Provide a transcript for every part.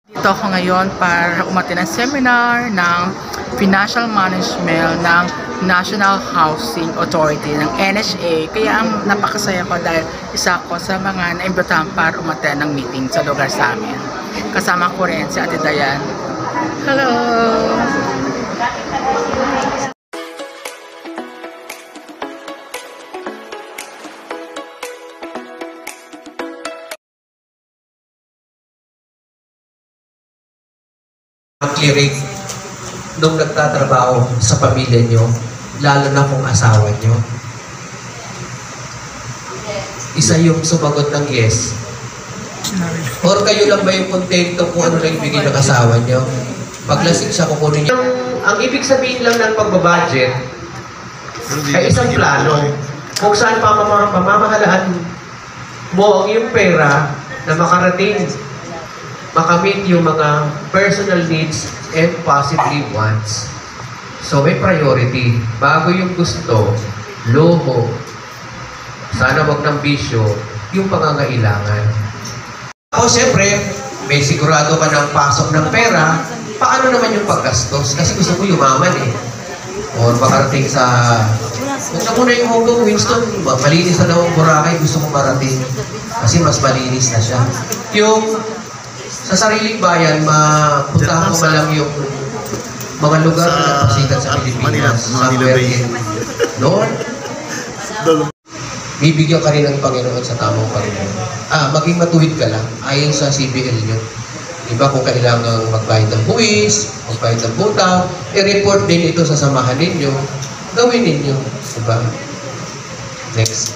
Dito ako ngayon para umattend ng seminar ng Financial Management ng National Housing Authority ng NHA. Kaya ang napakasaya ko dahil isa ko sa mga naimbitahan para umattend ng meeting sa lugar sa amin. Kasama ko rin si Ate Dayan. Hello! Clearing nung nagtatrabaho sa pamilya nyo, lalo na kung asawa nyo. Isa yung sumagot ng yes. Or kayo lang ba yung kontento kung ano lang ibigay ng asawa nyo? Paglasing siya, kukunin niya. Ang ibig sabihin lang ng pagbabudget ay isang plano kung saan pamamahalaan mo ang iyong pera na makarating makamit yung mga personal needs and possibly wants. So may priority. Bago yung gusto, loho, sana wag ng bisyo, yung pangangailangan. O siyempre, may sigurado ka ng pasok ng pera, paano naman yung paggastos? Kasi gusto mo yumaman eh. Or makarating sa... Huwag na muna yung Hong Winston, malinis na daw ang Boracay, gusto ko marating. Kasi mas malinis na siya. Yung sa sariling bayan, mapuntahan mo lang yung mga lugar na napasikat sa Pilipinas. Somewhere in Lord. Bibigyan ka rin ng Panginoon sa tamang Panginoon. Maging matuwid ka lang, ayon sa CBL nyo. Diba kung kailangan magbayad ng buwis, magbayad ng butaw, i-report din ito sa samahan ninyo, gawin ninyo. Diba? Next.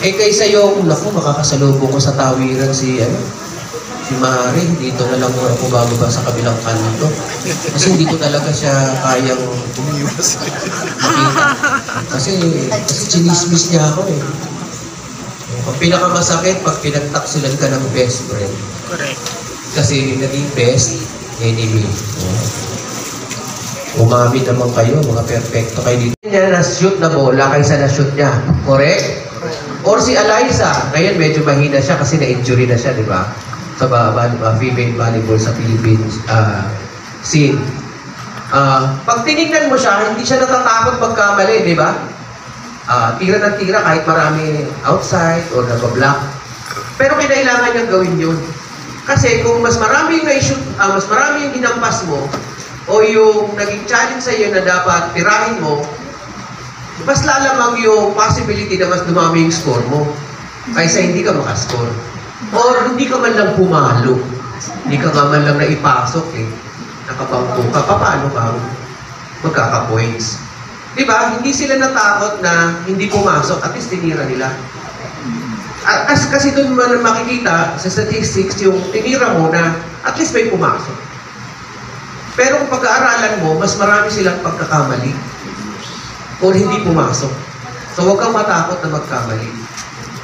Kaysa yung, naku, makakasalubong ko sa tawiran si Mari, dito na lang muna ako bababa sa kabilang kanto. Kasi hindi ko talaga siya kayang makita. Kasi chinismis niya ako eh. Ang pinakamasakit, pag pinagtaksilan ka ng best friend. Correct. Kasi naging best enemy. Umami naman kayo, mga perfecto kayo dito. Niya na-shoot na bola kaysa na-shoot niya. Correct? Or si Eliza, ngayon medyo mahina siya kasi na-injury na siya, di ba? Sa female volleyball sa Philippines scene. Pag tinignan mo siya, hindi siya natatakot magkamali, di ba? Tira ng tira kahit marami outside or nabablock. Pero kailangan niyang gawin yun. Kasi kung mas marami yung na-shoot, mas marami yung hinampas mo, o yung naging challenge sa iyo na dapat tirahin mo, mas lalamang yung possibility na mas dumami yung score mo kaysa hindi ka makascore. Or hindi ka man lang pumalo. Hindi ka man lang naipasok eh. Nakabangko ka. Paano ka magkaka-points? Diba? Hindi sila natakot na hindi pumasok. At least tinira nila. Kasi doon man makikita sa statistics yung tinira mo na at least may pumasok. Pero kung pag-aaralan mo, mas marami silang pagkakamali. Or hindi pumasok. So huwag kang matakot na magkamali.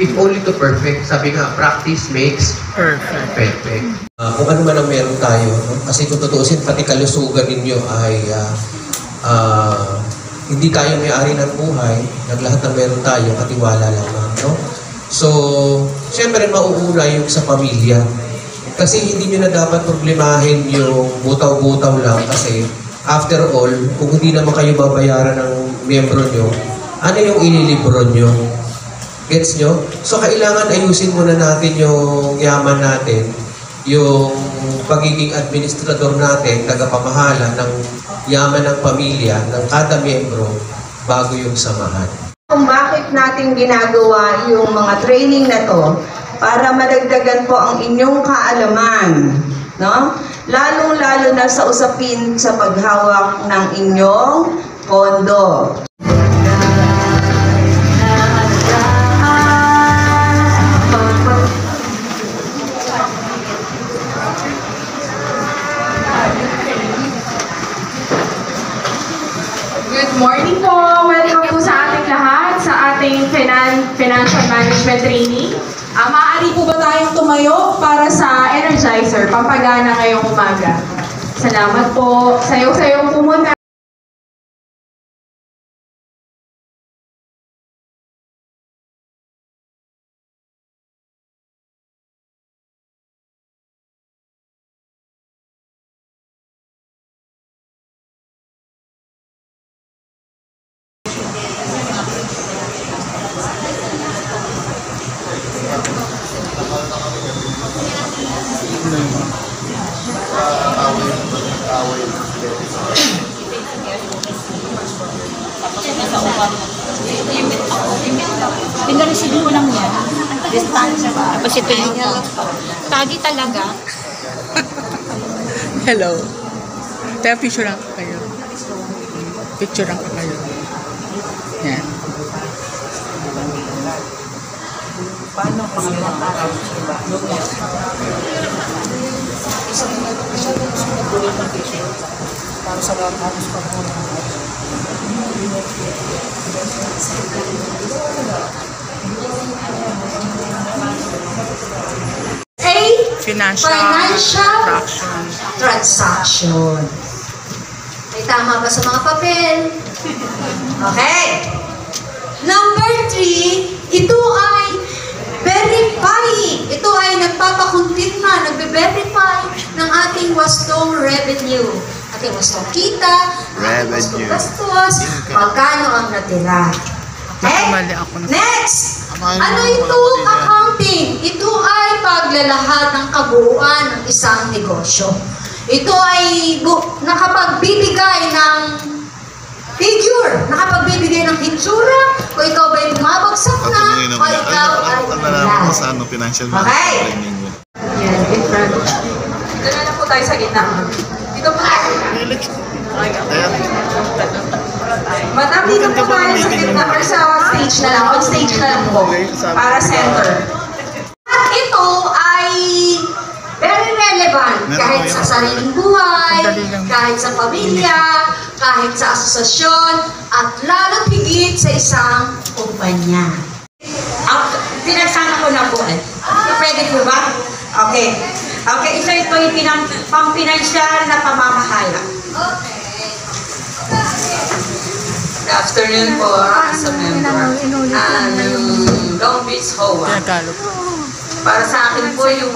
If only to perfect. Sabi nga, practice makes perfect. Kung ano man ang meron tayo, no? Kasi kung tutuusin, pati kalusugan ninyo ay hindi tayo may-ari ng buhay. Naglahat ng meron tayo, katiwala lang. No? So, siyempre mauuna yung sa pamilya. Kasi hindi nyo na dapat problemahin yung butaw-butaw lang. Kasi, after all, kung hindi naman kayo babayaran ng miyembro nyo, ano yung ililibro nyo? Gets nyo? So, kailangan ayusin muna natin yung yaman natin, yung pagiging administrador natin, tagapamahala ng yaman ng pamilya, ng kada miyembro, bago yung samahan. Kung bakit natin ginagawa yung mga training na to, para madagdagan po ang inyong kaalaman, no? Lalong-lalo na sa usapin sa paghawak ng inyong pondo. Good morning po! Welcome po sa ating lahat sa ating financial management training. Maaari po ba tayong tumayo para sa energizer, pampagana ngayong umaga? Salamat po. Sayaw-sayaw po muna. Pinareceive ko lang yan. Distansya ba? Tapos ito yung tagi talaga. Hello. Tayo picture lang kayo. Picture lang kayo. Yan. Paano pangalawang araw? Para sa halos pa po na Financial transaction. May tama ba sa mga papel? Okay. Number 3, ito ay verifying. Ito ay nagpapakumpirma, nagbe-verify ng ating wastong revenue. Ating wastong kita, ating wastong gastos, magkano ang natira. Nakamali ako na. Next! Ano itong accounting? Ito ay paglalahad ng kabuuan ng isang negosyo. Ito ay nakapagbibigay ng figure, nakapagbibigay ng hitsura, kung ikaw ba'y bumabagsak na, o ikaw ay ilan. Okay? Yan, in front. Doon na po tayo sa gitna. Dito po. Madam, dito po tayo sa gitna or sa stage na lang. On stage na lang po. Para center. At ito ay very relevant kahit sa sariling buhay, kahit sa pamilya, kahit sa asosasyon, at lalo't higit sa isang kumpanya. Pinagsama ko na po eh. Pwede po ba? Okay. Okay, ito yung pang-financial na pamamahala. Good afternoon po sa member. Long Beach HOA. Tagalog. Para sa akin po yung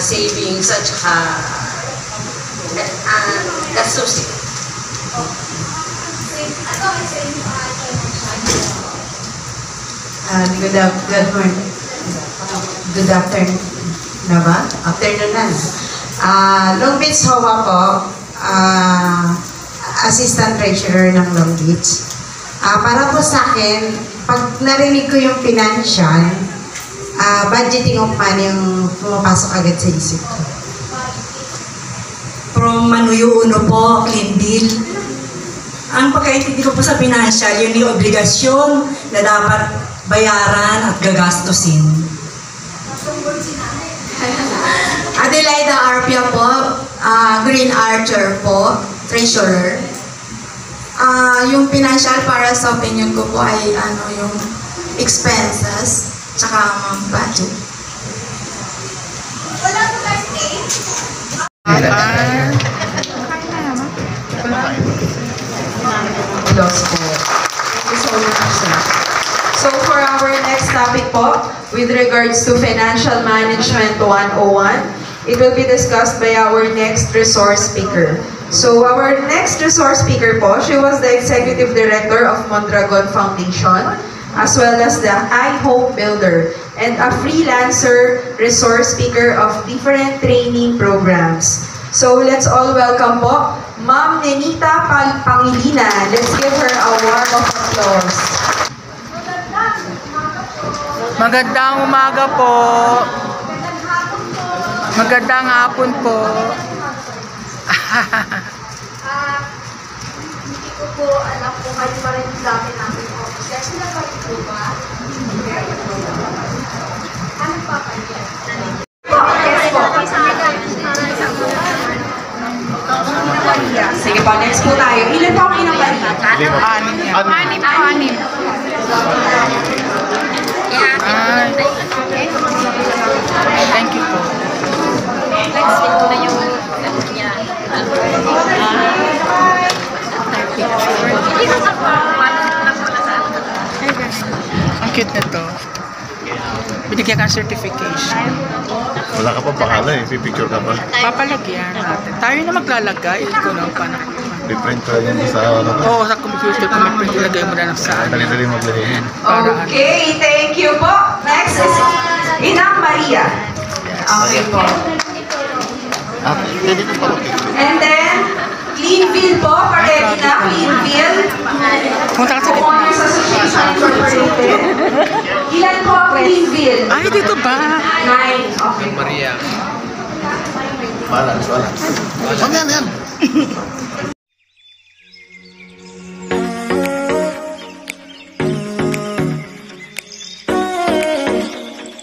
savings at saka gastusin. Good morning. Good afternoon na ba? Afternoon na. Long Beach HOA po, Assistant Treasurer ng Long Beach. Para po sa akin, pag narinig ko yung financial, budgeting of money yung pumapasok agad sa isip ko. From Manuyo Uno po, clean deal. Ang pagkaintindi ko po sa financial, yun yung obligasyon na dapat bayaran at gagastusin. Adelaida Arpia po, Green Archer po, Treasurer. Yung financial para sa opinion ko po ay yung expenses tsaka budget. So for our next topic po, with regards to Financial Management 101, it will be discussed by our next resource speaker. So our next resource speaker po, she was the Executive Director of Mondragon Foundation, as well as the iHope Builder, and a freelancer resource speaker of different training programs. So let's all welcome po, Ma'am Nenita Pangilinan. Let's give her a warm of applause. Magandang umaga po. Magandang hapon po. Hindi ko po alam kung kayo pa rin sa akin namin office. Kasi na pa rin po ba? Ano pa pa yan? Sige po, next po tayo. Ilan po ang inang balikat? Anim. Thank you po. Ang cute nito. Binigyan ka ng certification. Wala ka pa pangalan eh, pipicture ka pa. Papalagyan natin. Tayo na maglalagay. Ikaw na ang panak. Different ka yan sa ano. Oo, sa computer kung may print, ilagay mo na ng saan. Dali-dali maglagay. Okay, thank you po. Next is Inang Maria. Okay po. Pwede ko pa mag-picture. And then, Cleanville po, pa-ready na, Cleanville. Punta ka sa Homeowners Association Incorporated. Ilan po ang Cleanville? Ay, dito ba? 9. Okay. Maria. Balance. Yan.